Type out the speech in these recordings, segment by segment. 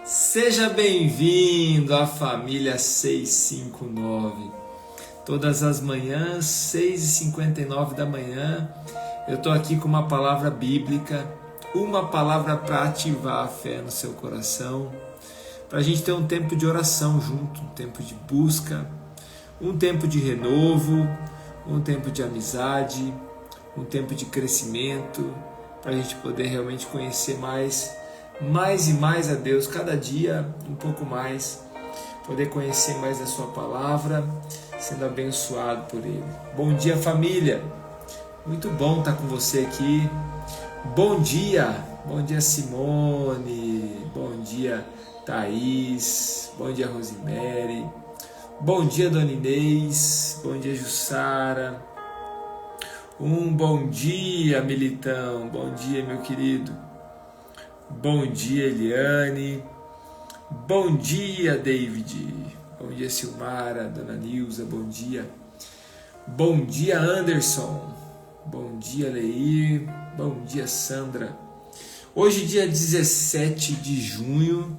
Seja bem-vindo à família 659. Todas as manhãs, 6h59 da manhã, eu estou aqui com uma palavra bíblica, uma palavra para ativar a fé no seu coração, para a gente ter um tempo de oração junto, um tempo de busca, um tempo de renovo, um tempo de amizade, um tempo de crescimento, para a gente poder realmente conhecer mais e mais a Deus, cada dia um pouco mais, poder conhecer mais a sua palavra, sendo abençoado por Ele. Bom dia, família, muito bom estar com você aqui. Bom dia Simone, bom dia Thaís, bom dia Rosemary, bom dia Dona Inês, bom dia Jussara, bom dia Militão, bom dia meu querido. Bom dia, Eliane. Bom dia, David. Bom dia, Silmara, Dona Nilza. Bom dia. Bom dia, Anderson. Bom dia, Leir. Bom dia, Sandra. Hoje, dia 17 de junho.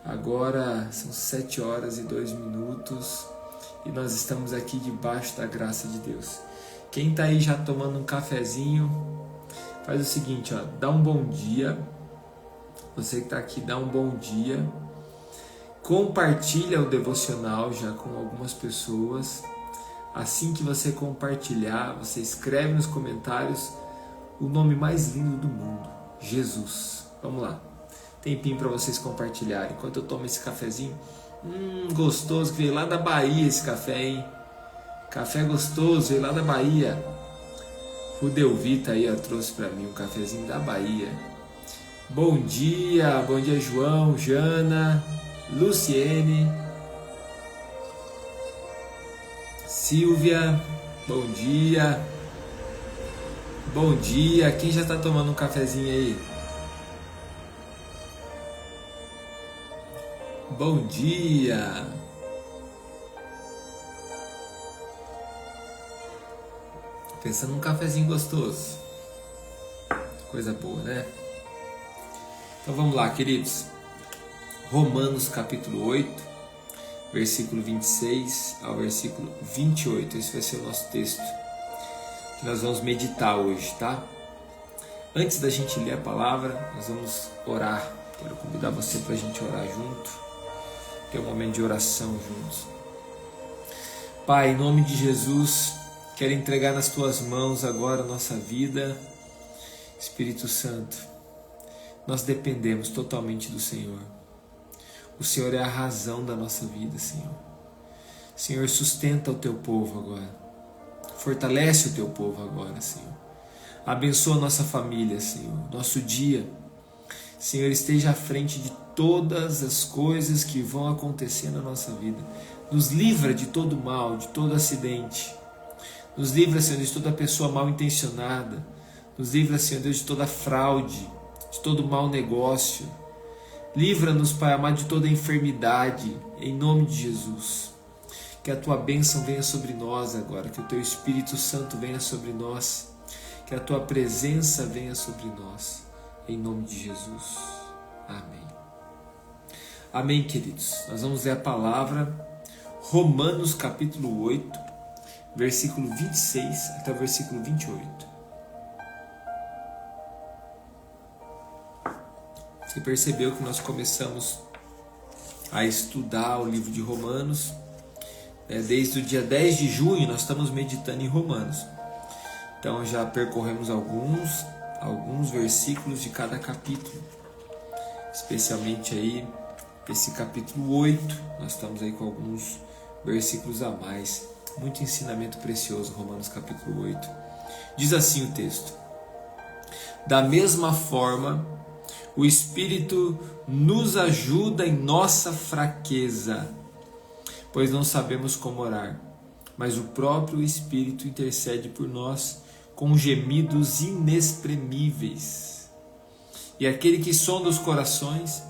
Agora são 7 horas e 2 minutos. E nós estamos aqui debaixo da graça de Deus. Quem está aí já tomando um cafezinho, faz o seguinte, ó, dá um bom dia. Você que está aqui, dá um bom dia, compartilha o devocional já com algumas pessoas. Assim que você compartilhar, você escreve nos comentários o nome mais lindo do mundo, Jesus. Vamos lá, tempinho para vocês compartilharem, enquanto eu tomo esse cafezinho, gostoso, que veio lá da Bahia esse café, hein? Café gostoso, veio lá da Bahia. O Delvita aí, ó, trouxe para mim um cafezinho da Bahia. Bom dia João, Jana, Luciene, Silvia, bom dia, quem já está tomando um cafezinho aí? Bom dia, pensando num cafezinho gostoso, coisa boa, né? Então vamos lá, queridos. Romanos capítulo 8, versículo 26 ao versículo 28. Esse vai ser o nosso texto que nós vamos meditar hoje, tá? Antes da gente ler a palavra, nós vamos orar. Quero convidar você para a gente orar junto, ter um momento de oração juntos. Pai, em nome de Jesus, quero entregar nas Tuas mãos agora a nossa vida. Espírito Santo, nós dependemos totalmente do Senhor. O Senhor é a razão da nossa vida, Senhor. Senhor, sustenta o Teu povo agora. Fortalece o Teu povo agora, Senhor. Abençoa a nossa família, Senhor. Nosso dia. Senhor, esteja à frente de todas as coisas que vão acontecer na nossa vida. Nos livra de todo mal, de todo acidente. Nos livra, Senhor, de toda pessoa mal intencionada. Nos livra, Senhor Deus, de toda fraude, de todo mau negócio. Livra-nos, Pai amado, de toda enfermidade, em nome de Jesus. Que a Tua bênção venha sobre nós agora, que o Teu Espírito Santo venha sobre nós, que a Tua presença venha sobre nós, em nome de Jesus. Amém. Amém, queridos. Nós vamos ler a palavra, Romanos capítulo 8, versículo 26 até o versículo 28. Você percebeu que nós começamos a estudar o livro de Romanos, desde o dia 10 de junho nós estamos meditando em Romanos. Então já percorremos alguns versículos de cada capítulo, especialmente aí esse capítulo 8, nós estamos aí com alguns versículos a mais. Muito ensinamento precioso, Romanos capítulo 8. Diz assim o texto: da mesma forma, o Espírito nos ajuda em nossa fraqueza, pois não sabemos como orar, mas o próprio Espírito intercede por nós com gemidos inexprimíveis. E aquele que sonda os corações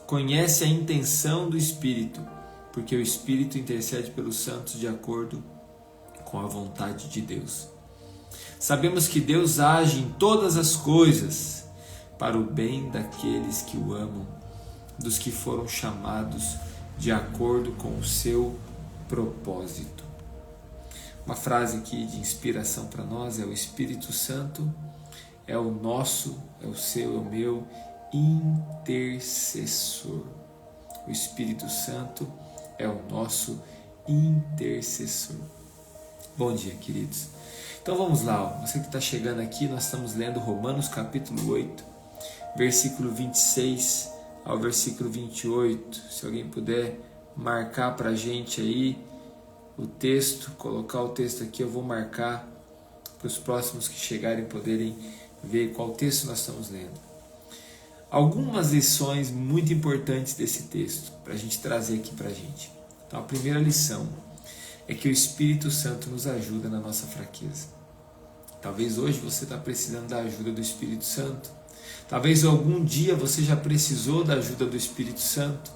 conhece a intenção do Espírito, porque o Espírito intercede pelos santos de acordo com a vontade de Deus. Sabemos que Deus age em todas as coisas para o bem daqueles que o amam dos que foram chamados de acordo com o seu propósito. Uma frase aqui de inspiração para nós é: o Espírito Santo é o nosso, é o seu, é o meu intercessor. O Espírito Santo é o nosso intercessor. Bom dia, queridos. Então vamos lá, você que está chegando aqui, nós estamos lendo Romanos capítulo 8, versículo 26 ao versículo 28. Se alguém puder marcar para a gente aí o texto, colocar o texto aqui, eu vou marcar para os próximos que chegarem poderem ver qual texto nós estamos lendo. Algumas lições muito importantes desse texto para a gente trazer aqui para a gente. Então a primeira lição é que o Espírito Santo nos ajuda na nossa fraqueza. Talvez hoje você está precisando da ajuda do Espírito Santo. Talvez algum dia você já precisou da ajuda do Espírito Santo.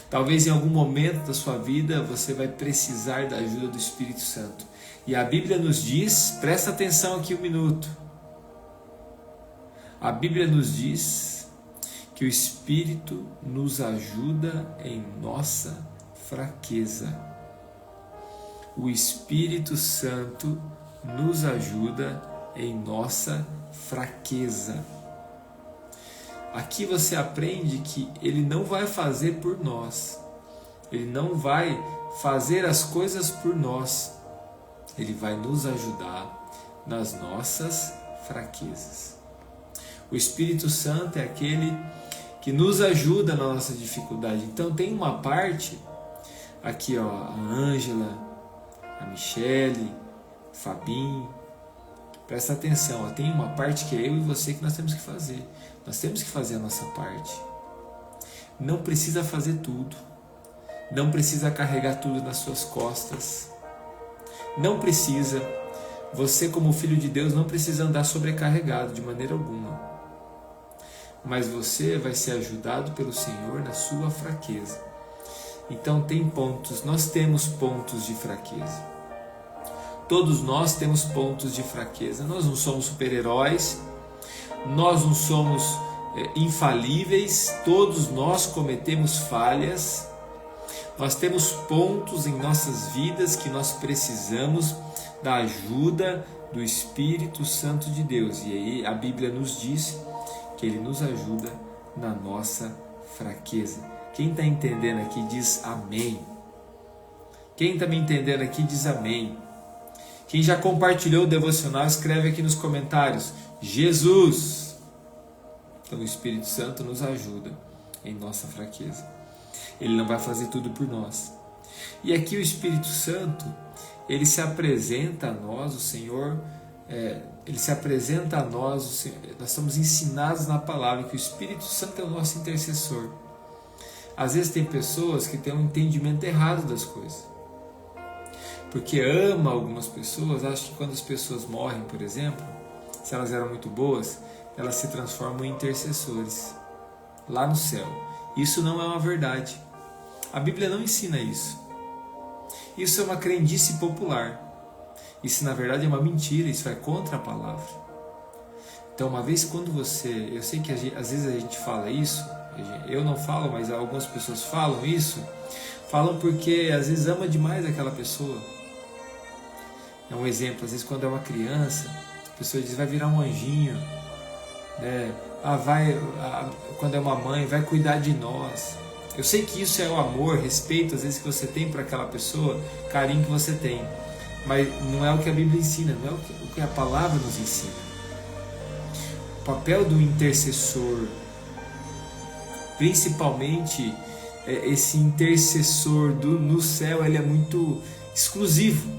Talvez em algum momento da sua vida você vai precisar da ajuda do Espírito Santo. E a Bíblia nos diz, presta atenção aqui um minuto. A Bíblia nos diz que o Espírito nos ajuda em nossa fraqueza. O Espírito Santo nos ajuda em nossa fraqueza. Aqui você aprende que Ele não vai fazer por nós. Ele não vai fazer as coisas por nós. Ele vai nos ajudar nas nossas fraquezas. O Espírito Santo é aquele que nos ajuda na nossa dificuldade. Então tem uma parte, aqui ó, a Ângela, a Michele, o Fabinho, presta atenção, ó, tem uma parte que é eu e você que nós temos que fazer. Nós temos que fazer a nossa parte. Não precisa fazer tudo. Não precisa carregar tudo nas suas costas. Não precisa. Você, como filho de Deus, não precisa andar sobrecarregado de maneira alguma. Mas você vai ser ajudado pelo Senhor na sua fraqueza. Então tem pontos, nós temos pontos de fraqueza. Todos nós temos pontos de fraqueza. Nós não somos super-heróis. Nós não somos infalíveis, todos nós cometemos falhas, nós temos pontos em nossas vidas que nós precisamos da ajuda do Espírito Santo de Deus. E aí a Bíblia nos diz que Ele nos ajuda na nossa fraqueza. Quem está entendendo aqui diz amém. Quem está me entendendo aqui diz amém. Quem já compartilhou o devocional, escreve aqui nos comentários: Jesus. Então o Espírito Santo nos ajuda em nossa fraqueza. Ele não vai fazer tudo por nós. E aqui o Espírito Santo, ele se apresenta a nós, o Senhor, ele se apresenta a nós, nós somos ensinados na palavra que o Espírito Santo é o nosso intercessor. Às vezes tem pessoas que têm um entendimento errado das coisas. Porque ama algumas pessoas, acha que quando as pessoas morrem, por exemplo, se elas eram muito boas, elas se transformam em intercessores lá no céu. Isso não é uma verdade. A Bíblia não ensina isso. Isso é uma crendice popular. Isso na verdade é uma mentira, isso vai contra a palavra. Então uma vez quando você... Eu sei que às vezes a gente fala isso, eu não falo, mas algumas pessoas falam isso, falam porque às vezes ama demais aquela pessoa. É um exemplo, às vezes quando é uma criança, a pessoa diz, vai virar um anjinho, né? Quando é uma mãe, vai cuidar de nós. Eu sei que isso é o amor, respeito, às vezes que você tem para aquela pessoa, carinho que você tem, mas não é o que a Bíblia ensina, não é o que a palavra nos ensina. O papel do intercessor, principalmente esse intercessor no céu, ele é muito exclusivo.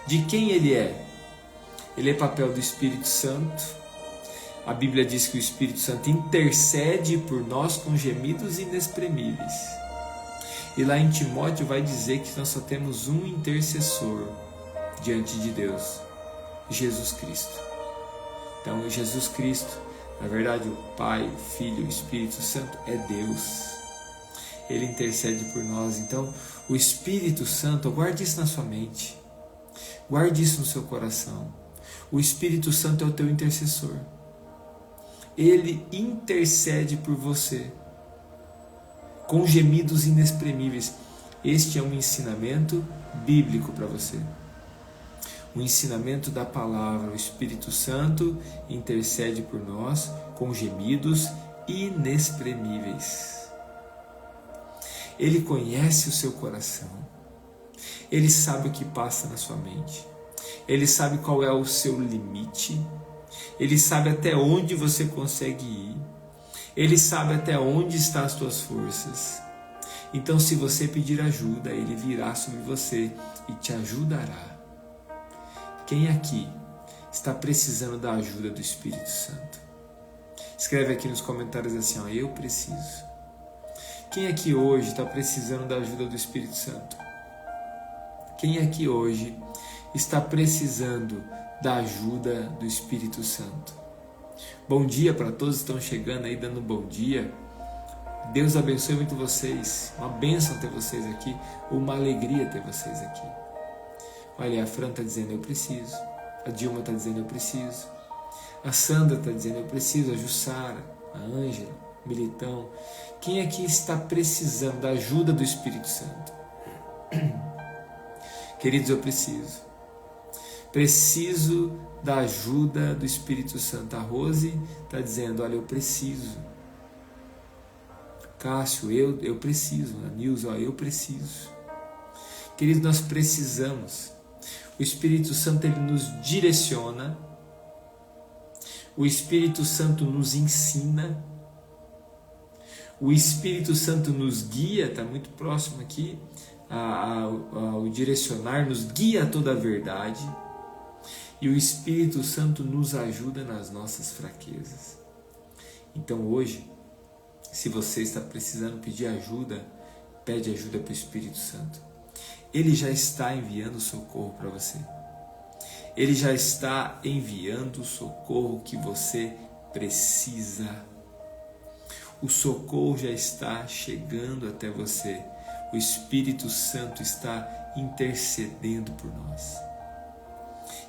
De quem ele é? Ele é papel do Espírito Santo. A Bíblia diz que o Espírito Santo intercede por nós com gemidos inexprimíveis. E lá em Timóteo vai dizer que nós só temos um intercessor diante de Deus, Jesus Cristo. Então Jesus Cristo, na verdade o Pai, o Filho, o Espírito Santo é Deus. Ele intercede por nós. Então o Espírito Santo, guarde isso na sua mente. Guarde isso no seu coração. O Espírito Santo é o teu intercessor. Ele intercede por você. com gemidos inexprimíveis. Este é um ensinamento bíblico para você. O ensinamento da palavra. O Espírito Santo intercede por nós com gemidos inexprimíveis. Ele conhece o seu coração. Ele sabe o que passa na sua mente. Ele sabe qual é o seu limite. Ele sabe até onde você consegue ir. Ele sabe até onde estão as tuas forças. Então, se você pedir ajuda, Ele virá sobre você e te ajudará. Quem aqui está precisando da ajuda do Espírito Santo? Escreve aqui nos comentários assim, ó, eu preciso. Quem aqui hoje está precisando da ajuda do Espírito Santo? Quem aqui hoje está precisando da ajuda do Espírito Santo? Bom dia para todos que estão chegando aí, dando bom dia. Deus abençoe muito vocês. Uma bênção ter vocês aqui. Uma alegria ter vocês aqui. Olha, a Fran está dizendo eu preciso. A Dilma está dizendo eu preciso. A Sandra está dizendo eu preciso. A Jussara, a Ângela, o Militão. Quem aqui está precisando da ajuda do Espírito Santo? Queridos, eu preciso. Preciso da ajuda do Espírito Santo. A Rose está dizendo, olha, eu preciso. Cássio, eu preciso. A Nilza, eu preciso. Queridos, nós precisamos. O Espírito Santo, ele nos direciona. O Espírito Santo nos ensina. O Espírito Santo nos guia, está muito próximo aqui, ao direcionar, nos guia a toda a verdade. E o Espírito Santo nos ajuda nas nossas fraquezas. Então hoje, se você está precisando pedir ajuda, pede ajuda para o Espírito Santo. Ele já está enviando socorro para você. Ele já está enviando o socorro que você precisa. O socorro já está chegando até você. O Espírito Santo está intercedendo por nós.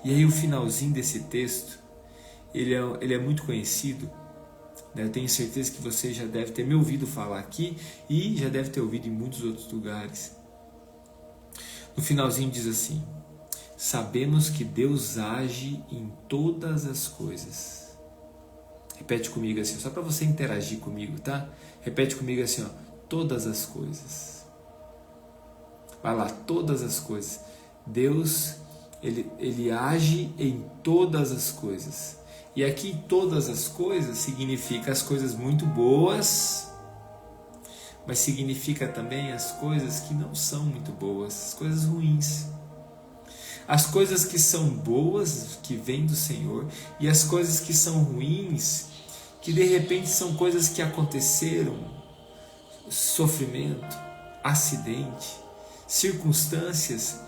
E aí o finalzinho desse texto, ele é muito conhecido. Eu tenho certeza que você já deve ter me ouvido falar aqui e já deve ter ouvido em muitos outros lugares. No finalzinho diz assim: sabemos que Deus age em todas as coisas. Repete comigo assim, só para você interagir comigo, tá? Repete comigo assim, ó, todas as coisas. Vai lá, todas as coisas. Deus, ele age em todas as coisas. E aqui todas as coisas significa as coisas muito boas, mas significa também as coisas que não são muito boas, as coisas ruins. As coisas que são boas, que vêm do Senhor, e as coisas que são ruins, que de repente são coisas que aconteceram, sofrimento, acidente, circunstâncias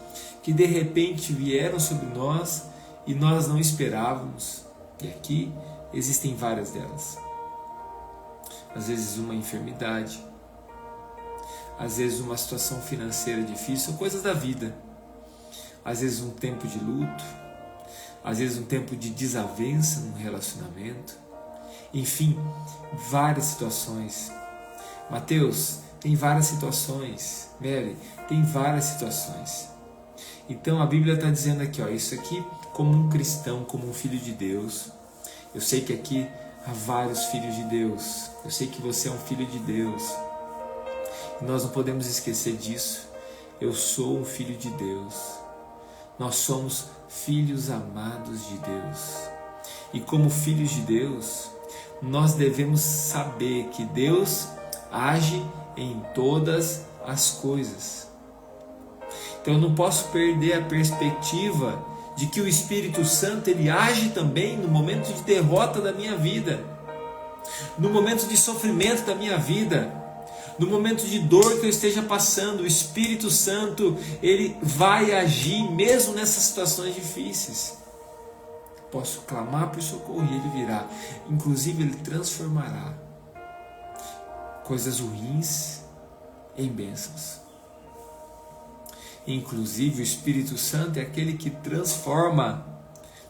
que de repente vieram sobre nós e nós não esperávamos. E aqui existem várias delas. Às vezes uma enfermidade, às vezes uma situação financeira difícil, são coisas da vida. Às vezes um tempo de luto, às vezes um tempo de desavença num relacionamento. Enfim, várias situações. Mateus, tem várias situações. Mary, tem várias situações. Então a Bíblia está dizendo aqui, ó, isso aqui como um cristão, como um filho de Deus. Eu sei que aqui há vários filhos de Deus. Eu sei que você é um filho de Deus. E nós não podemos esquecer disso. Eu sou um filho de Deus. Nós somos filhos amados de Deus. E como filhos de Deus, nós devemos saber que Deus age em todas as coisas. Então eu não posso perder a perspectiva de que o Espírito Santo, ele age também no momento de derrota da minha vida, no momento de sofrimento da minha vida, no momento de dor que eu esteja passando. O Espírito Santo, ele vai agir mesmo nessas situações difíceis. Posso clamar por socorro e ele virá. Inclusive ele transformará coisas ruins em bênçãos. Inclusive o Espírito Santo é aquele que transforma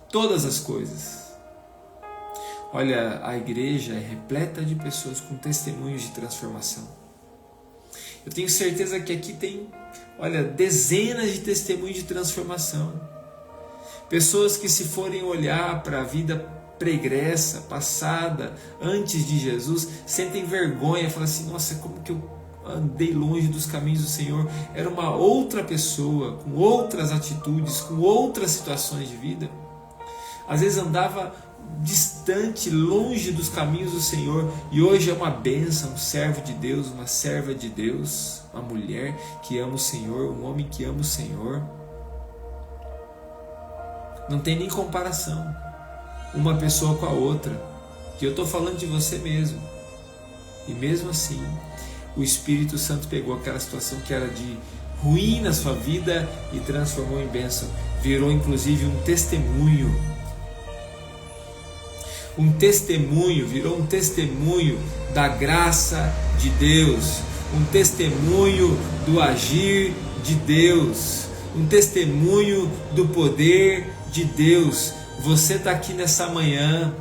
todas as coisas. Olha, a igreja é repleta de pessoas com testemunhos de transformação. Eu tenho certeza que aqui tem, olha, dezenas de testemunhos de transformação. Pessoas que, se forem olhar para a vida pregressa, passada, antes de Jesus, sentem vergonha, falam assim, nossa, como que eu andei longe dos caminhos do Senhor? Era uma outra pessoa, com outras atitudes, com outras situações de vida. Às vezes andava distante, longe dos caminhos do Senhor, e hoje é uma bênção, um servo de Deus, uma serva de Deus, uma mulher que ama o Senhor, um homem que ama o Senhor. Não tem nem comparação uma pessoa com a outra, que eu estou falando de você mesmo. E mesmo assim, o Espírito Santo pegou aquela situação que era de ruim na sua vida e transformou em bênção, virou inclusive um testemunho. Virou um testemunho da graça de Deus, um testemunho do agir de Deus, um testemunho do poder de Deus. Você está aqui nessa manhã,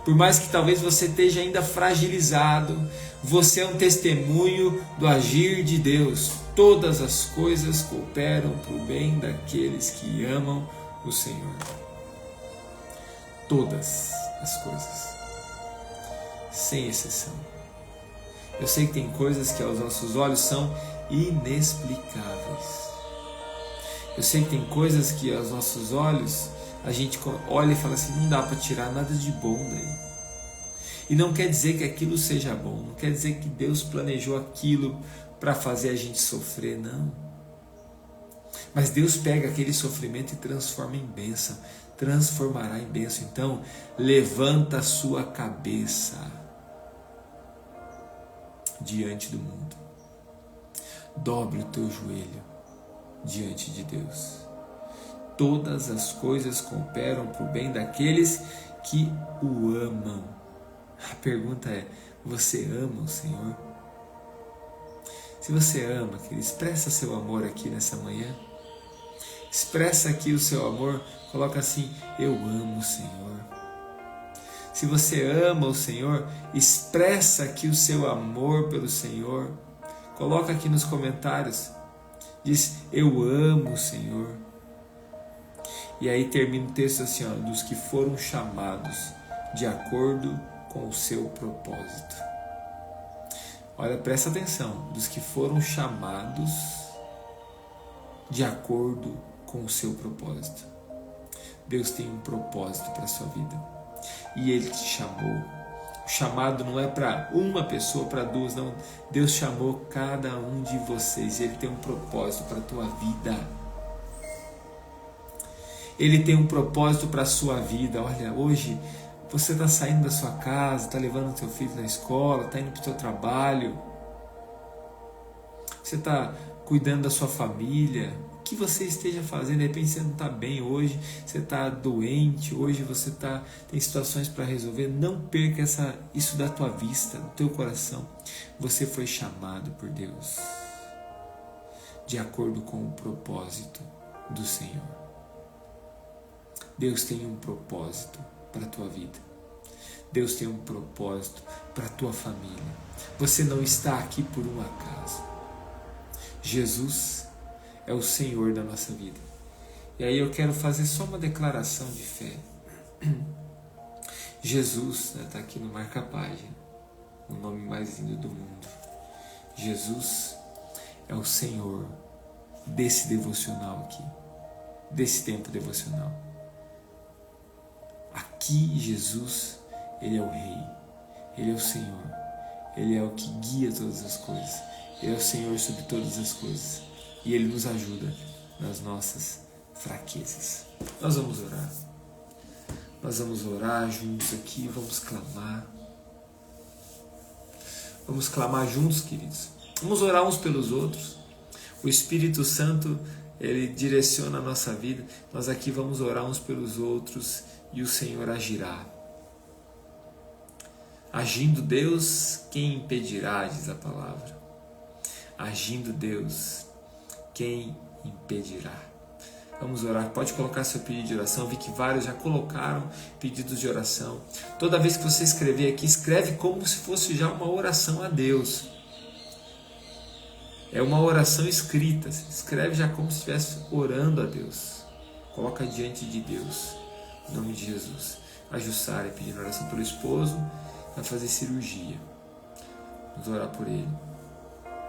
por mais que talvez você esteja ainda fragilizado, você é um testemunho do agir de Deus. Todas as coisas cooperam para o bem daqueles que amam o Senhor. Todas as coisas, sem exceção. Eu sei que tem coisas que aos nossos olhos são inexplicáveis. Eu sei que tem coisas que aos nossos olhos a gente olha e fala assim, não dá para tirar nada de bom daí. E não quer dizer que aquilo seja bom, não quer dizer que Deus planejou aquilo para fazer a gente sofrer, não. Mas Deus pega aquele sofrimento e transforma em bênção, transformará em bênção. Então, levanta a sua cabeça diante do mundo. Dobre o teu joelho diante de Deus. Todas as coisas cooperam para o bem daqueles que o amam. A pergunta é, você ama o Senhor? Se você ama, querido, expressa seu amor aqui nessa manhã. Expressa aqui o seu amor, coloca assim, eu amo o Senhor. Se você ama o Senhor, expressa aqui o seu amor pelo Senhor. Coloca aqui nos comentários, diz, eu amo o Senhor. E aí termina o texto assim, ó, dos que foram chamados de acordo com o seu propósito. Olha, presta atenção, dos que foram chamados de acordo com o seu propósito. Deus tem um propósito para a sua vida e Ele te chamou. O chamado não é para uma pessoa, para duas, não. Deus chamou cada um de vocês e Ele tem um propósito para a tua vida. Ele tem um propósito para a sua vida. Olha, hoje você está saindo da sua casa, está levando o seu filho na escola, está indo para o seu trabalho, você está cuidando da sua família. O que você esteja fazendo, de repente você não está bem hoje, você está doente, hoje você tem situações para resolver, não perca isso da tua vista, do teu coração. Você foi chamado por Deus de acordo com o propósito do Senhor. Deus tem um propósito para a tua vida. Deus tem um propósito para a tua família. Você não está aqui por um acaso. Jesus é o Senhor da nossa vida. E aí eu quero fazer só uma declaração de fé. Jesus, está aqui no marca-página, o nome mais lindo do mundo. Jesus é o Senhor desse devocional aqui, desse tempo devocional. Aqui Jesus, Ele é o Rei, Ele é o Senhor, Ele é o que guia todas as coisas, Ele é o Senhor sobre todas as coisas e Ele nos ajuda nas nossas fraquezas. Nós vamos orar juntos aqui, vamos clamar juntos, queridos, vamos orar uns pelos outros. O Espírito Santo, Ele direciona a nossa vida, nós aqui vamos orar uns pelos outros e o Senhor agirá. Agindo Deus, quem impedirá, diz a palavra. Agindo Deus, quem impedirá? Vamos orar, pode colocar seu pedido de oração. Eu vi que vários já colocaram pedidos de oração. Toda vez que você escrever aqui, escreve como se fosse já uma oração a Deus. É uma oração escrita. Escreve já como se estivesse orando a Deus. Coloca diante de Deus. Em nome de Jesus. A Jussara pedindo oração pelo esposo. Vai fazer cirurgia. Vamos orar por ele.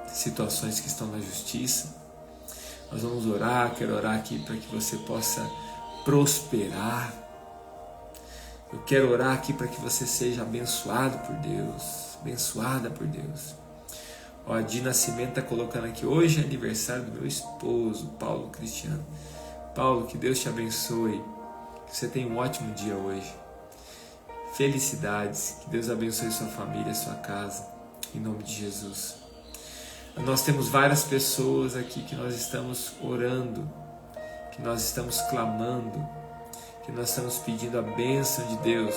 Situações que estão na justiça. Nós vamos orar. Quero orar aqui para que você possa prosperar. Eu quero orar aqui para que você seja abençoado por Deus. Abençoada por Deus. Ó, a Di Nascimento está colocando aqui, hoje é aniversário do meu esposo, Paulo Cristiano. Paulo, que Deus te abençoe, que você tenha um ótimo dia hoje. Felicidades, que Deus abençoe sua família, sua casa, em nome de Jesus. Nós temos várias pessoas aqui que nós estamos orando, que nós estamos clamando, que nós estamos pedindo a bênção de Deus.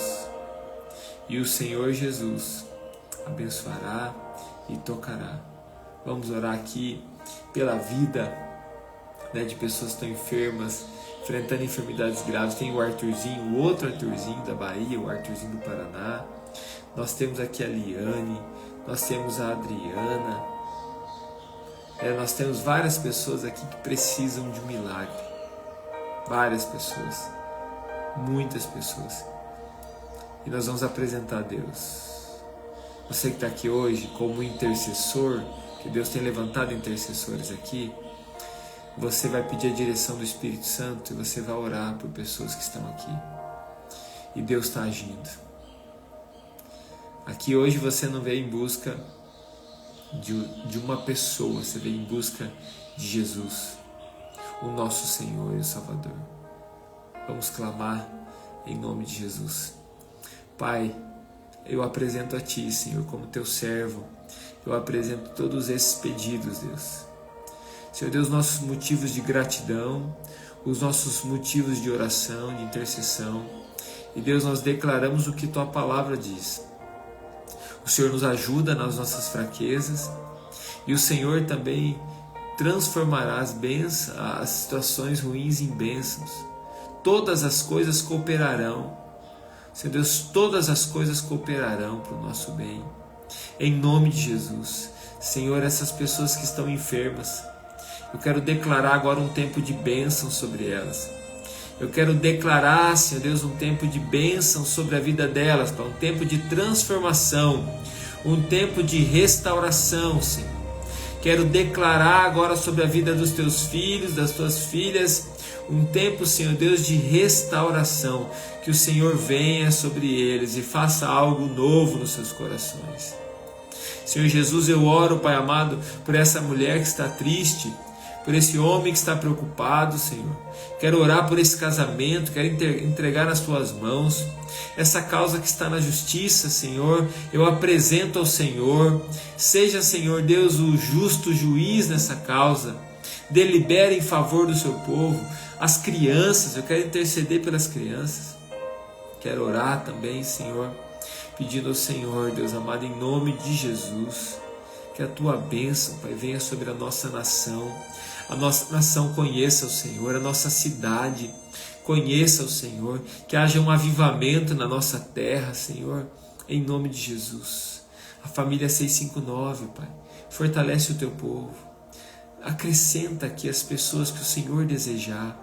E o Senhor Jesus abençoará e tocará. Vamos orar aqui pela vida, né, de pessoas que estão enfermas, enfrentando enfermidades graves. Tem o Arthurzinho, o outro Arthurzinho da Bahia, o Arthurzinho do Paraná. Nós temos aqui a Liane, nós temos a Adriana. Nós temos várias pessoas aqui que precisam de um milagre. Várias pessoas, muitas pessoas. E nós vamos apresentar a Deus. Você que está aqui hoje como intercessor, que Deus tem levantado intercessores aqui, você vai pedir a direção do Espírito Santo e você vai orar por pessoas que estão aqui. E Deus está agindo. Aqui hoje você não veio em busca de uma pessoa, você veio em busca de Jesus, o nosso Senhor e o Salvador. Vamos clamar em nome de Jesus. Pai, eu apresento a Ti, Senhor, como Teu servo. Eu apresento todos esses pedidos, Deus. Senhor Deus, nossos motivos de gratidão, os nossos motivos de oração, de intercessão. E Deus, nós declaramos o que Tua palavra diz. O Senhor nos ajuda nas nossas fraquezas. E o Senhor também transformará as situações ruins em bênçãos. Todas as coisas cooperarão. Senhor Deus, todas as coisas cooperarão para o nosso bem. Em nome de Jesus. Senhor, essas pessoas que estão enfermas, eu quero declarar agora um tempo de bênção sobre elas. Eu quero declarar, Senhor Deus, um tempo de bênção sobre a vida delas, um tempo de transformação, um tempo de restauração, Senhor. Quero declarar agora sobre a vida dos Teus filhos, das Tuas filhas, um tempo, Senhor Deus, de restauração. Que o Senhor venha sobre eles e faça algo novo nos seus corações. Senhor Jesus, eu oro, Pai amado, por essa mulher que está triste, por esse homem que está preocupado, Senhor. Quero orar por esse casamento, quero entregar nas Tuas mãos. Essa causa que está na justiça, Senhor, eu apresento ao Senhor. Seja, Senhor Deus, o justo juiz nessa causa. Delibere em favor do Seu povo. As crianças, eu quero interceder pelas crianças. Quero orar também, Senhor, pedindo ao Senhor, Deus amado, em nome de Jesus, que a Tua bênção, Pai, venha sobre a nossa nação. A nossa nação conheça o Senhor, a nossa cidade conheça o Senhor, que haja um avivamento na nossa terra, Senhor, em nome de Jesus. A família 659, Pai, fortalece o Teu povo. Acrescenta aqui as pessoas que o Senhor desejar.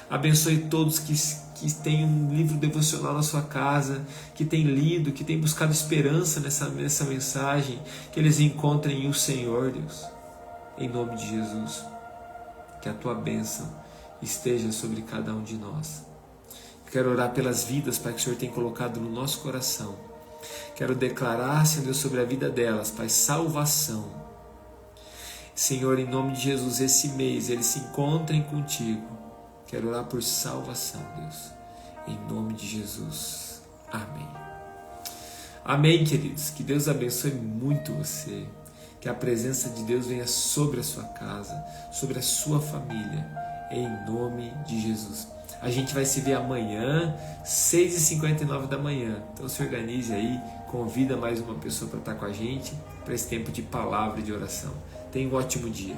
Abençoe todos que têm um livro devocional na sua casa, que têm lido, que têm buscado esperança nessa mensagem, que eles encontrem o Senhor, Deus. Em nome de Jesus, que a Tua bênção esteja sobre cada um de nós. Quero orar pelas vidas, Pai, que o Senhor tem colocado no nosso coração. Quero declarar, Senhor Deus, sobre a vida delas, Pai, salvação. Senhor, em nome de Jesus, esse mês eles se encontrem contigo. Quero orar por salvação, Deus, em nome de Jesus. Amém. Amém, queridos. Que Deus abençoe muito você. Que a presença de Deus venha sobre a sua casa, sobre a sua família, em nome de Jesus. A gente vai se ver amanhã, 6h59 da manhã. Então se organize aí, convida mais uma pessoa para estar com a gente, para esse tempo de palavra e de oração. Tenha um ótimo dia.